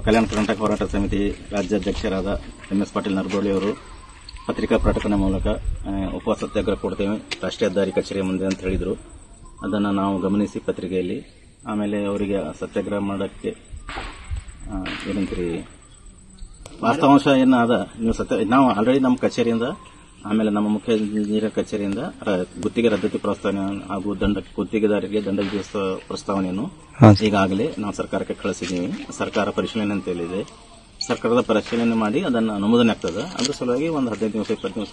ಕಲ್ಯಾಣ ಕರ್ನಾಟಕ ಹೋರಾಟ ಸಮಿತಿ ರಾಜ್ಯಾಧ್ಯಕ್ಷರಾದ MS ಪಾಟೀಲ್ ನರಗೋಳಿ ಅವರು ಪತ್ರಿಕಾ ಪ್ರಕಟಣೆ ಮೂಲಕ ಉಪವಾಸ ಸತ್ಯಾಗ್ರಹ ಕೊಡ್ತೇವೆ ರಾಷ್ಟ್ರೀಯ ಹೆದ್ದಾರಿ ಕಚೇರಿ ಮುಂದೆ ಅಂತ ಹೇಳಿದರು. ಅದನ್ನು ನಾವು ಗಮನಿಸಿ ಪತ್ರಿಕೆಯಲ್ಲಿ ಆಮೇಲೆ ಅವರಿಗೆ ಸತ್ಯಾಗ್ರಹ ಮಾಡೋಕ್ಕೆ ಏನಂತೀರಿ ವಾಸ್ತವಾಂಶ ಏನಾದ ನೀವು ನಾವು ಆಲ್ರೆಡಿ ನಮ್ಮ ಕಚೇರಿಯಿಂದ ಆಮೇಲೆ ನಮ್ಮ ಮುಖ್ಯ ಇಂಜಿನಿಯರ್ ಕಚೇರಿಯಿಂದ ಗುತ್ತಿಗೆ ರದ್ದತಿ ಪ್ರಸ್ತಾವನೆ ಹಾಗೂ ಗುತ್ತಿಗೆದಾರರಿಗೆ ದಂಡ ವಿಧಿಸುವ ಪ್ರಸ್ತಾವನೆಯನ್ನು ಈಗಾಗಲೇ ನಾವು ಸರ್ಕಾರಕ್ಕೆ ಕಳಿಸಿದ್ದೀವಿ. ಸರ್ಕಾರ ಪರಿಶೀಲನೆ ಅಂತ ಹೇಳಿದೆ. ಸರ್ಕಾರದ ಪರಿಶೀಲನೆ ಮಾಡಿ ಅದನ್ನು ಅನುಮೋದನೆ ಆಗ್ತದೆ. ಅದ್ರ ಸಲುವಾಗಿ ಒಂದು 15 ದಿವಸ 20 ದಿವಸ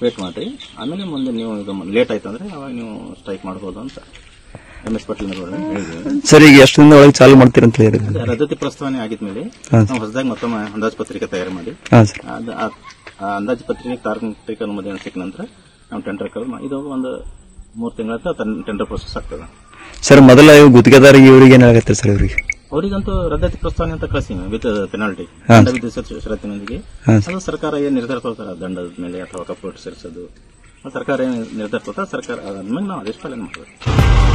ವೇಟ್ ಮಾಡಿರಿ. ಆಮೇಲೆ ಮುಂದೆ ನೀವು ಇದು ಲೇಟ್ ಆಯ್ತು ಅಂದ್ರೆ ಅವಾಗ ನೀವು ಸ್ಟ್ರೈಕ್ ಮಾಡಬಹುದು ಅಂತ MS ಪಾಟೀಲ್ ಹೇಳಿದ್ವಿ. ಸರ್, ಈಗ ಎಷ್ಟು ದಿನ ಒಳಗೆ ಚಾಲು ಮಾಡ್ತೀರಂತ ಹೇಳಿದ್ರೆ ರದ್ದತಿ ಪ್ರಸ್ತಾವನೆ ಆಗಿದ್ಮೇಲೆ ನಾವು ಹೊಸದಾಗಿ ಮತ್ತೊಮ್ಮೆ ಅಂದಾಜು ಪತ್ರಿಕೆ ತಯಾರು ಮಾಡಿ ಅಂದಾಜು ಪತ್ರಿಕೆ ತಾಂತ್ರಿಕ ಅನುಮೋದನೆ ಸಿಕ್ಕ ನಂತರ ನಾವು ಟೆಂಡರ್ ಕರೆದು ಇದು ಒಂದು 3 ತಿಂಗಳ ಟೆಂಡರ್ ಪ್ರೊಸೆಸ್ ಆಗ್ತದೆ. ಸರ್, ಮೊದಲ ಗುತ್ತಿಗೆದಾರಿಗೆ ಇವರಿಗೆ ಏನಾಗುತ್ತೆ ಸರ್? ಅವರಿಗಂತೂ ರದ್ದತಿ ಪ್ರಸ್ತಾವನೆ ಅಂತ ಕಳಿಸ್ತೀವಿ ವಿತ್ ಪೆನಾಲ್ಟಿ, ದಂಡ ವಿಧಿಸುವ ಷರತ್ತಿನೊಂದಿಗೆ. ಅದು ಸರ್ಕಾರ ಏನು ನಿರ್ಧಾರ ತಗೋತಾರೆ ದಂಡದ ಮೇಲೆ ಅಥವಾ ಕಪ್ಪು ಸೇರಿಸೋದು ಸರ್ಕಾರ ಏನು ನಿರ್ಧಾರ ತಗೋತಾರೆ, ಸರ್ಕಾರ ಅದಾದ್ಮೇಲೆ ನಾವು ಆದೇಶ ಪಾಲನೆ ಮಾಡಬೇಕು.